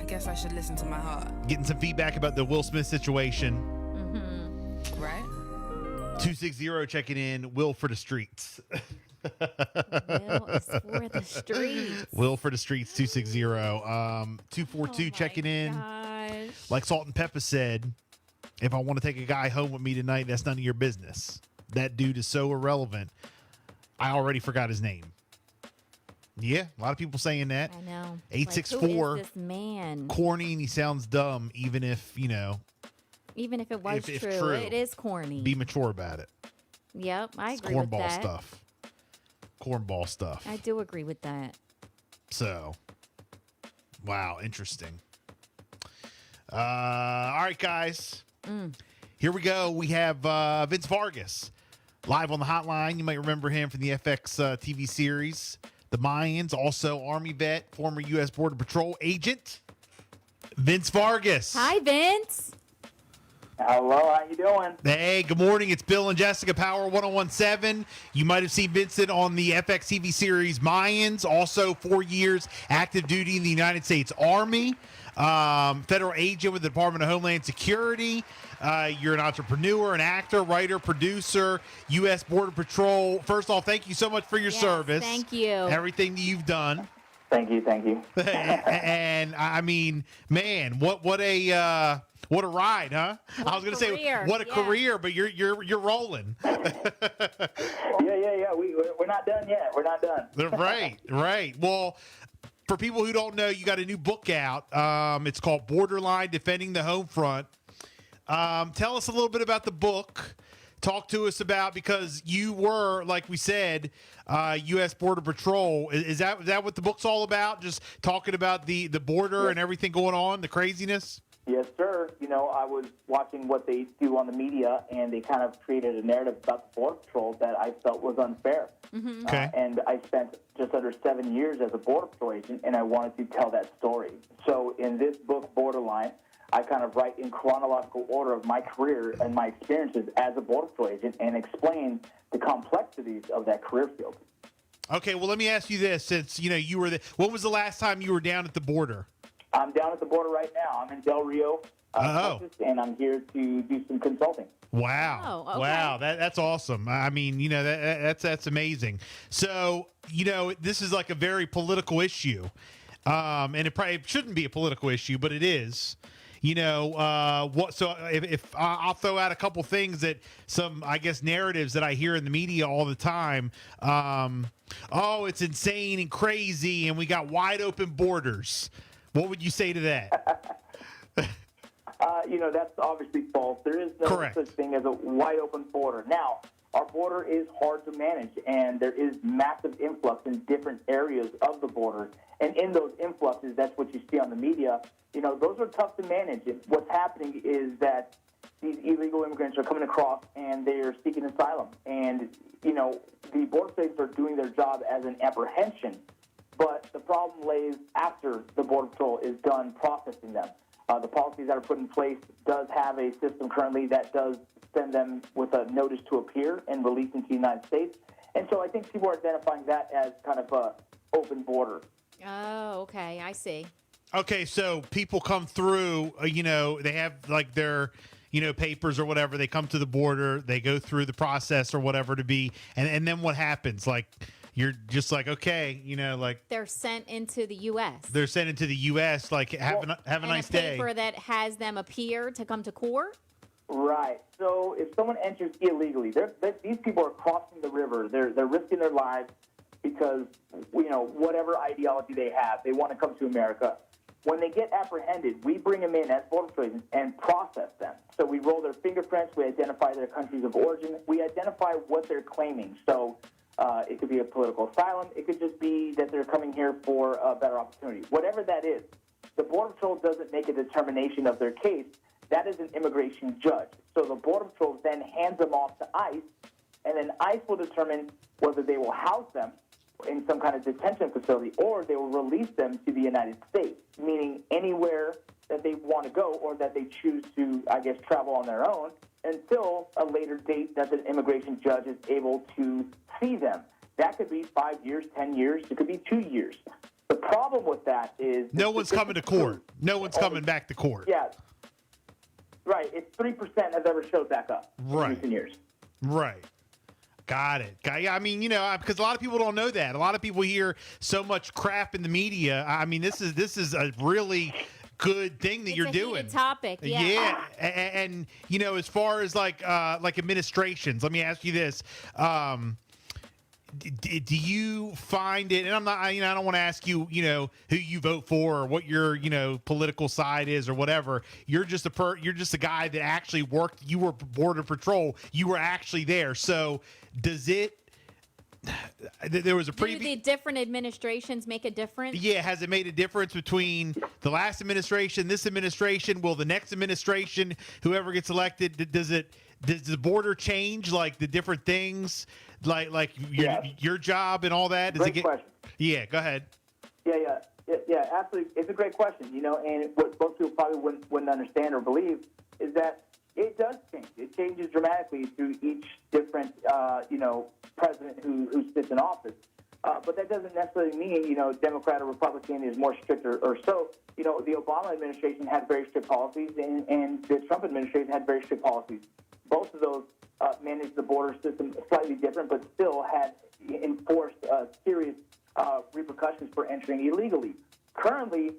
I guess I should listen to my heart. Getting some feedback about the Will Smith situation. Right? 260 checking in. Will for the streets. Will is for the streets. Will for the streets. 260. 242 checking in. Gosh. Like Salt and Peppa said, if I want to take a guy home with me tonight, that's none of your business. That dude is so irrelevant. I already forgot his name. Yeah, a lot of people saying that. I know. 864. Like, who is this man? Corny, and he sounds dumb, even if, Even if it was if true, true, it is corny. be mature about it. Yep, I It's agree with cornball that. stuff. Cornball stuff. I do agree with that. So, wow, interesting. All right, guys. Here we go. We have Vince Vargas live on the hotline. You might remember him from the FX TV series, The Mayans. Also, Army vet, former U.S. Border Patrol agent, Vince Vargas. Hi, Vince. Hello, how you doing? Hey, good morning. It's Bill and Jessica, Power 1017. You might have seen Vincent on the FX TV series Mayans. Also, 4 years active duty in the United States Army. Federal agent with the Department of Homeland Security. You're an entrepreneur, an actor, writer, producer, U.S. Border Patrol. First off, thank you so much for your Yes, service. thank you. Everything that you've done. Thank you. And I mean, man, what a ride, huh? I was going to say career. what a Yeah. career, but you're rolling. Yeah. We're not done yet. We're not done. Right. Well, for people who don't know, you got a new book out. It's called Borderline: Defending the Home Front. Tell us a little bit about the book. Talk to us about, because you were, like we said, U.S. Border Patrol. Is that what the book's all about? Just talking about the border and everything going on, the craziness? Yes, sir. I was watching what they do on the media, and they kind of created a narrative about the Border Patrol that I felt was unfair. Okay. And I spent just under 7 years as a Border Patrol agent, and I wanted to tell that story. So in this book, Borderline, I kind of write in chronological order of my career and my experiences as a Border Patrol agent and explain the complexities of that career field. Okay, well, let me ask you this. Since, you were when was the last time you were down at the border? I'm down at the border right now. I'm in Del Rio, Texas, and I'm here to do some consulting. Wow. Oh, okay. Wow. That's awesome. I mean, that's amazing. So, this is like a very political issue. And it probably shouldn't be a political issue, but it is. So if I'll throw out a couple things that some, I guess, narratives that I hear in the media all the time. It's insane and crazy, and we got wide open borders. What would you say to that? That's obviously false. There is no Correct. such thing as a wide open border. Now, our border is hard to manage, and there is massive influx in different areas of the border. And in those influxes, that's what you see on the media. Those are tough to manage. What's happening is that these illegal immigrants are coming across, and they are seeking asylum. And, the border states are doing their job as an apprehension. But the problem lays after the Border Patrol is done processing them. The policies that are put in place does have a system currently that does send them with a notice to appear and release into the United States. And so I think people are identifying that as kind of a open border. Oh, okay. I see. Okay, so people come through, they have like their, papers or whatever. They come to the border, they go through the process or whatever to be, and then what happens? Like, you're just like, okay, like They're sent into the U.S. they're sent into the U.S. Like, have a nice a day. paper that has them appear to come to court. Right. So if someone enters illegally, these people are crossing the river. They're risking their lives because, whatever ideology they have, they want to come to America. When they get apprehended, we bring them in as border patrol agents and process them. So we roll their fingerprints, we identify their countries of origin, we identify what they're claiming. So it could be a political asylum, it could just be that they're coming here for a better opportunity. Whatever that is, the Border Patrol doesn't make a determination of their case. That is an immigration judge. So the Border Patrol then hands them off to ICE, and then ICE will determine whether they will house them in some kind of detention facility, or they will release them to the United States, meaning anywhere that they want to go or that they choose to, travel on their own until a later date that the immigration judge is able to see them. That could be 5 years, 10 years, it could be 2 years. The problem with that is no one's coming to court. No one's coming back to court. Yeah, right. It's 3% has ever showed back up in Right. recent years. Right. Got it. Yeah, I mean, because a lot of people don't know that. A lot of people hear so much crap in the media. I mean, this is a really good thing that It's you're a doing. heated topic. Yeah. Yeah, and as far as like administrations, let me ask you this: do you find it? And I'm not, I don't want to ask you, who you vote for or what your political side is or whatever. You're just a guy that actually worked. You were Border Patrol. You were actually there. So does it? There was a Do the different administrations make a difference? Yeah, has it made a difference between the last administration, this administration? Will the next administration, whoever gets elected, does the border change, like the different things, like your job and all that? Great question. Yeah, go ahead. Yeah, absolutely. It's a great question, and what most people probably wouldn't understand or believe is that it does change. It changes dramatically through each different, president who sits in office. But that doesn't necessarily mean, Democrat or Republican is more strict or so. The Obama administration had very strict policies, and the Trump administration had very strict policies. Both of those managed the border system slightly different, but still had enforced serious repercussions for entering illegally. Currently,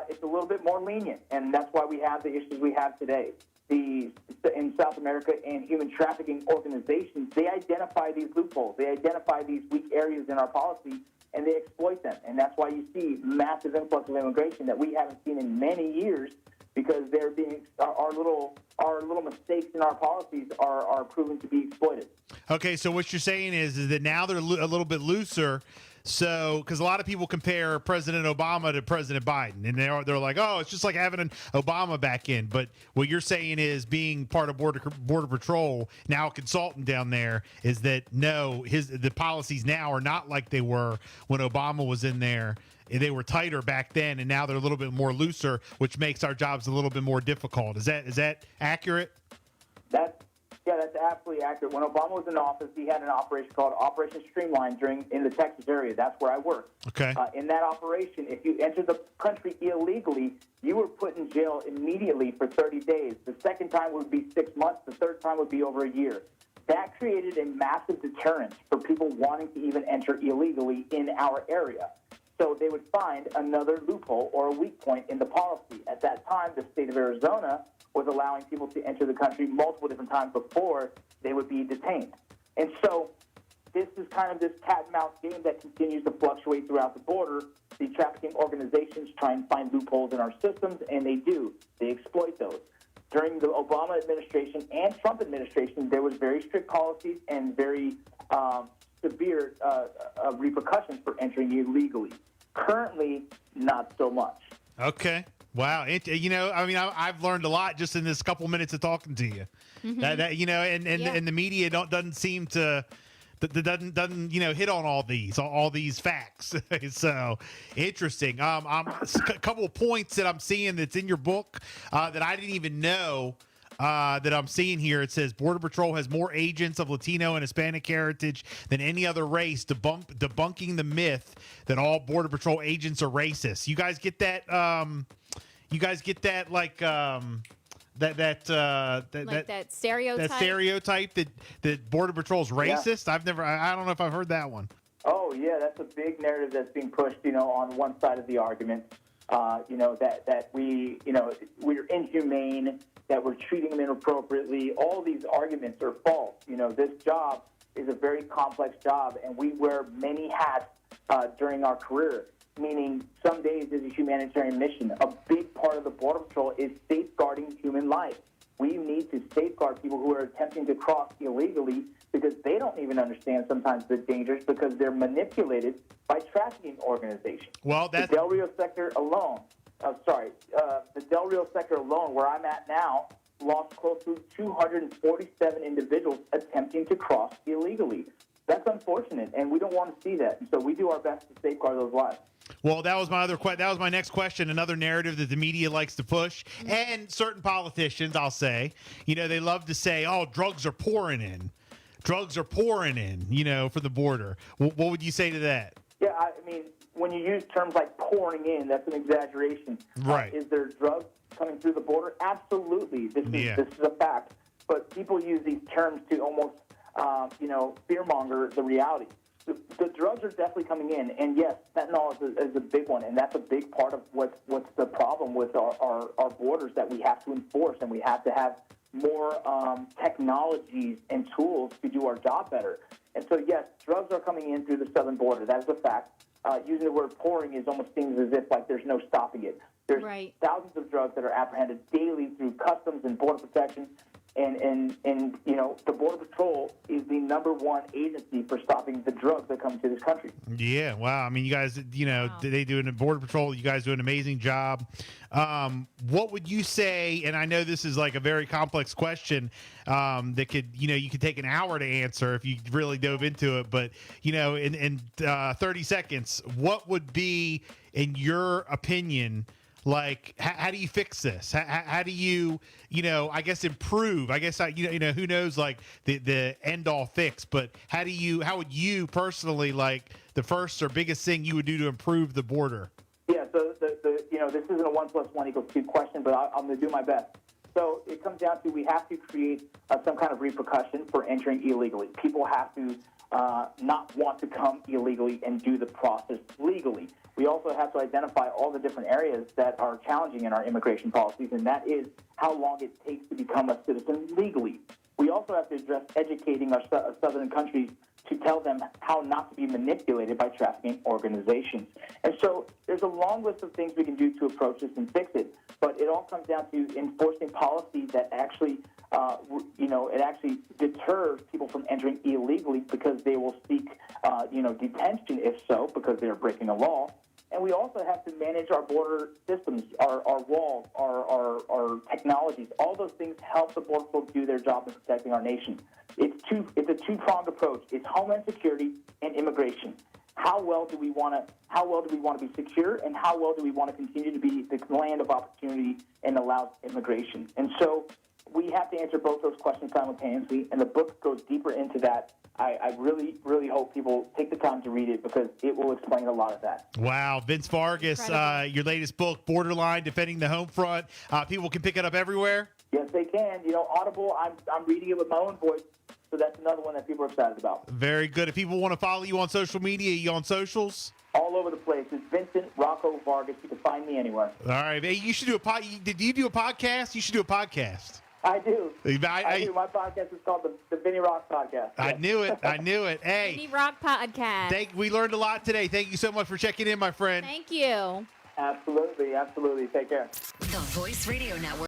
it's a little bit more lenient, and that's why we have the issues we have today. In South America and human trafficking organizations, they identify these loopholes. They identify these weak areas in our policy, and they exploit them. And that's why you see massive influx of immigration that we haven't seen in many years, because our little mistakes in our policies are proven to be exploited. Okay, so what you're saying is that now they're a little bit looser. So, because a lot of people compare President Obama to President Biden, and they're like, oh, it's just like having an Obama back in. But what you're saying is, being part of Border Patrol, now a consultant down there, is that no, the policies now are not like they were when Obama was in there. They were tighter back then, and now they're a little bit more looser, which makes our jobs a little bit more difficult. Is that accurate? That's absolutely accurate. When Obama was in office, he had an operation called Operation Streamline in the Texas area. That's where I work. Okay. In that operation, if you entered the country illegally, you were put in jail immediately for 30 days. The second time would be 6 months. The third time would be over a year. That created a massive deterrent for people wanting to even enter illegally in our area. So they would find another loophole or a weak point in the policy. At that time, the state of Arizona was allowing people to enter the country multiple different times before they would be detained. And so this is kind of this cat and mouse game that continues to fluctuate throughout the border. The trafficking organizations try and find loopholes in our systems, and they do. They exploit those. During the Obama administration and Trump administration, there was very strict policies and very severe repercussions for entering illegally. Currently, not so much. Okay. Wow. I've learned a lot just in this couple minutes of talking to you. Mm-hmm. And the media doesn't seem to doesn't hit on all these facts. So interesting. A couple of points that I'm seeing that's in your book that I didn't even know. That I'm seeing here. It says Border Patrol has more agents of Latino and Hispanic heritage than any other race, debunking the myth that all Border Patrol agents are racist. You guys get that? Like that stereotype? That stereotype that Border Patrol is racist? Yeah. I don't know if I've heard that one. Oh yeah, that's a big narrative that's being pushed. On one side of the argument, that we're inhumane, that we're treating them inappropriately. All these arguments are false. This job is a very complex job, and we wear many hats during our career, meaning some days is a humanitarian mission. A big part of the Border Patrol is safeguarding human life. We need to safeguard people who are attempting to cross illegally, because they don't even understand sometimes the dangers, because they're manipulated by trafficking organizations. Well, the Del Rio sector alone, where I'm at now, lost close to 247 individuals attempting to cross illegally. That's unfortunate, and we don't want to see that. And so we do our best to safeguard those lives. Well, that was my next question. Another narrative that the media likes to push, and certain politicians, I'll say, they love to say, "Oh, drugs are pouring in, for the border." What would you say to that? Yeah, I mean, when you use terms like pouring in, that's an exaggeration. Right. Is there drugs coming through the border? Absolutely. This is a fact. But people use these terms to almost, fearmonger the reality. The drugs are definitely coming in, and yes, fentanyl is a big one, and that's a big part of what's the problem with our borders that we have to enforce, and we have to have more technologies and tools to do our job better. And so, yes, drugs are coming in through the southern border. That is a fact. Using the word pouring is almost seems as if like there's no stopping it. There's thousands of drugs that are apprehended daily through customs and border protection. And the Border Patrol is the number one agency for stopping the drugs that come to this country. Yeah, wow. I mean, you guys, they do in the Border Patrol. You guys do an amazing job. What would you say? And I know this is like a very complex question that could, you could take an hour to answer if you really dove into it. But in 30 seconds, what would be, in your opinion, like, how do you fix this? How do you, I guess improve? I guess who knows, like the end all fix, but how would you personally, like, the first or biggest thing you would do to improve the border? Yeah. So this isn't a 1 + 1 = 2 question, but I'm going to do my best. So it comes down to we have to create some kind of repercussion for entering illegally. People have to not want to come illegally and do the process legally. We also have to identify all the different areas that are challenging in our immigration policies, and that is how long it takes to become a citizen legally. We also have to address educating our southern countries to tell them how not to be manipulated by trafficking organizations. And so there's a long list of things we can do to approach this and fix it, but it all comes down to enforcing policy that actually it actually deters people from entering illegally because they will seek, detention if so, because they are breaking the law. And we also have to manage our border systems, our walls, our technologies. All those things help the Border Patrol do their job in protecting our nation. It's a two-pronged approach. It's homeland security and immigration. How well do we want to be secure, and how well do we want to continue to be the land of opportunity and allow immigration? And so we have to answer both those questions simultaneously, and the book goes deeper into that. I really, really hope people take the time to read it because it will explain a lot of that. Wow. Vince Vargas, your latest book, Borderline, Defending the Home Front. People can pick it up everywhere? Yes, they can. Audible, I'm reading it with my own voice, so that's another one that people are excited about. Very good. If people want to follow you on social media, you on socials? All over the place. It's Vincent Rocco Vargas. You can find me anywhere. All right. Hey, you should do Did you do a podcast? You should do a podcast. I do. I do. My podcast is called the Vinny Rock Podcast. I knew it. Hey. Vinny Rock Podcast. We learned a lot today. Thank you so much for checking in, my friend. Thank you. Absolutely. Take care. The Voice Radio Network.